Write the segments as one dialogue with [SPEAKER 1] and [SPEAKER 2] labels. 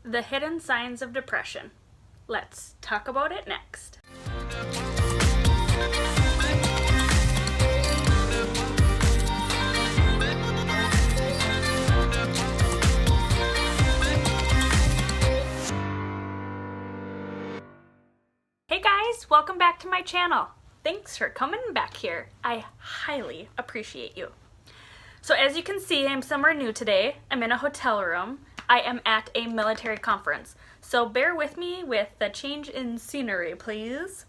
[SPEAKER 1] The hidden signs of depression. Let's talk about it next. Hey guys, welcome back to my channel. Thanks for coming back here. I highly appreciate you. So as you can see, I'm somewhere new today. I'm in a hotel room. I am at a military conference. So bear with me with the change in scenery, please.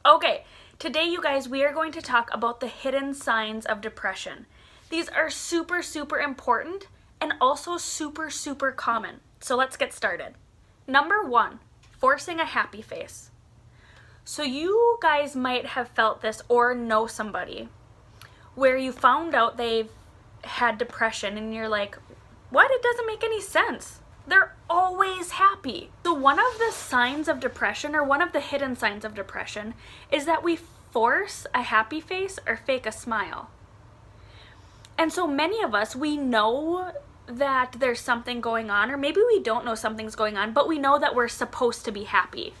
[SPEAKER 1] Okay, today you guys, we are going to talk about the hidden signs of depression. These are super important and also super common. So let's get started. Number 1, forcing a happy face. So you guys might have felt this or know somebody where you found out they've had depression and you're like, what? It doesn't make any sense. They're always happy. So one of the signs of depression, or one of the hidden signs of depression, is that we force a happy face or fake a smile. And so many of us, we know that there's something going on, or maybe we don't know something's going on, but we know that we're supposed to be happy.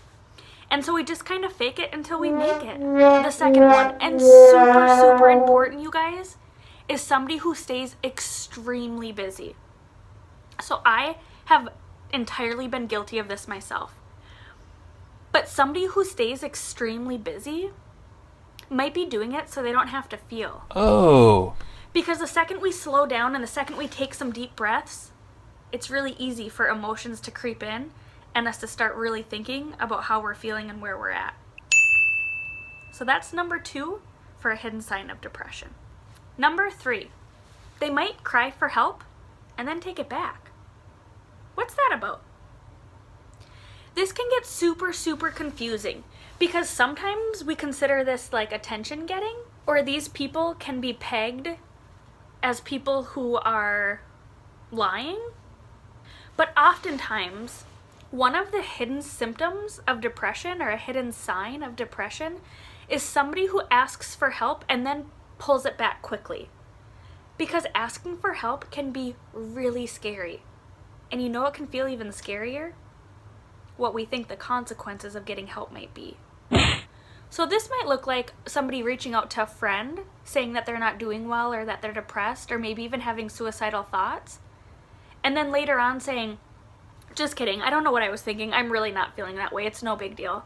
[SPEAKER 1] And so we just kind of fake it until we make it. The second one, and super important, you guys, is somebody who stays extremely busy. So I have entirely been guilty of this myself. But somebody who stays extremely busy might be doing it so they don't have to feel.
[SPEAKER 2] Oh.
[SPEAKER 1] Because the second we slow down and the second we take some deep breaths, it's really easy for emotions to creep in and us to start really thinking about how we're feeling and where we're at. So that's number 2 for a hidden sign of depression. Number 3, they might cry for help and then take it back. What's that about? This can get super confusing because sometimes we consider this like attention getting, or these people can be pegged as people who are lying. But oftentimes, one of the hidden symptoms of depression, or a hidden sign of depression, is somebody who asks for help and then pulls it back quickly. Because asking for help can be really scary. And you know what can feel even scarier? What we think the consequences of getting help might be. So this might look like somebody reaching out to a friend, saying that they're not doing well or that they're depressed, or maybe even having suicidal thoughts. And then later on saying, just kidding, I don't know what I was thinking, I'm really not feeling that way, it's no big deal.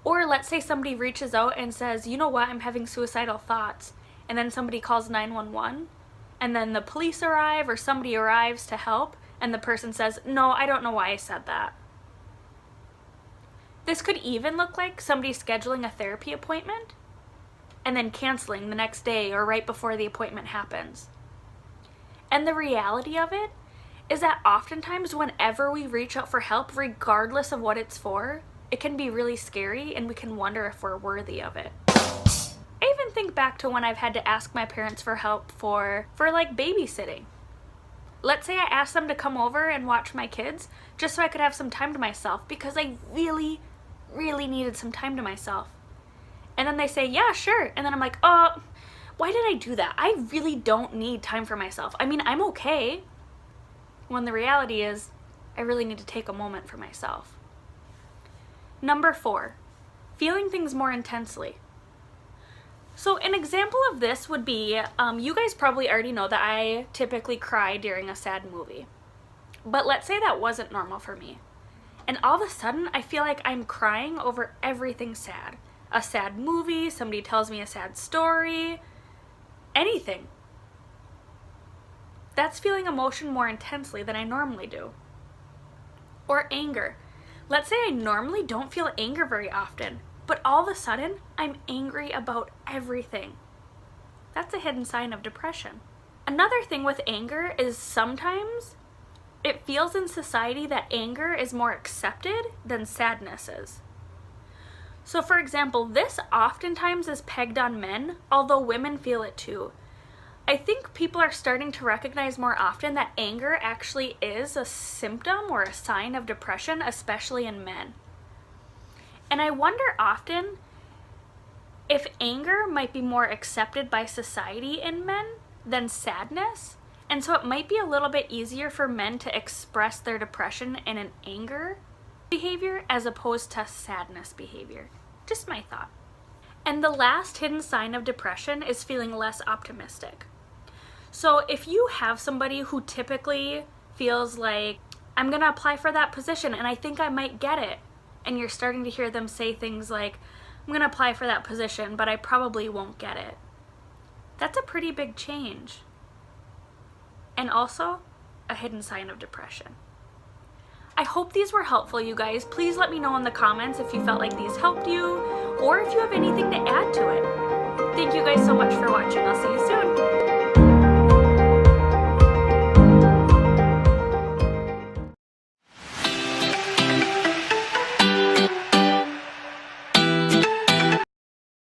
[SPEAKER 1] Or let's say somebody reaches out and says, you know what, I'm having suicidal thoughts. And then somebody calls 911, and then the police arrive or somebody arrives to help, and the person says, no, I don't know why I said that. This could even look like somebody scheduling a therapy appointment and then canceling the next day or right before the appointment happens. And the reality of it is that oftentimes whenever we reach out for help, regardless of what it's for, it can be really scary and we can wonder if we're worthy of it. I even think back to when I've had to ask my parents for help for like babysitting. Let's say I asked them to come over and watch my kids just so I could have some time to myself because I really needed some time to myself. And then they say, yeah, sure. And then I'm like, why did I do that? I really don't need time for myself. I mean, I'm okay. When the reality is, I really need to take a moment for myself. Number 4, feeling things more intensely. So an example of this would be, you guys probably already know that I typically cry during a sad movie. But let's say that wasn't normal for me. And all of a sudden, I feel like I'm crying over everything sad. A sad movie, somebody tells me a sad story, anything. That's feeling emotion more intensely than I normally do. Or anger. Let's say I normally don't feel anger very often, but all of a sudden, I'm angry about everything. That's a hidden sign of depression. Another thing with anger is sometimes it feels in society that anger is more accepted than sadness is. So for example, this oftentimes is pegged on men, although women feel it too. I think people are starting to recognize more often that anger actually is a symptom or a sign of depression, especially in men. And I wonder often if anger might be more accepted by society in men than sadness, And so it might be a little bit easier for men to express their depression in an anger behavior as opposed to sadness behavior. Just my thought. And the last hidden sign of depression is feeling less optimistic. So if you have somebody who typically feels like, I'm gonna apply for that position and I think I might get it, and you're starting to hear them say things like, I'm gonna apply for that position, but I probably won't get it. That's a pretty big change. And also a hidden sign of depression. I hope these were helpful, you guys. Please let me know in the comments if you felt like these helped you, or if you have anything to add to it. Thank you guys so much for watching. I'll see you soon.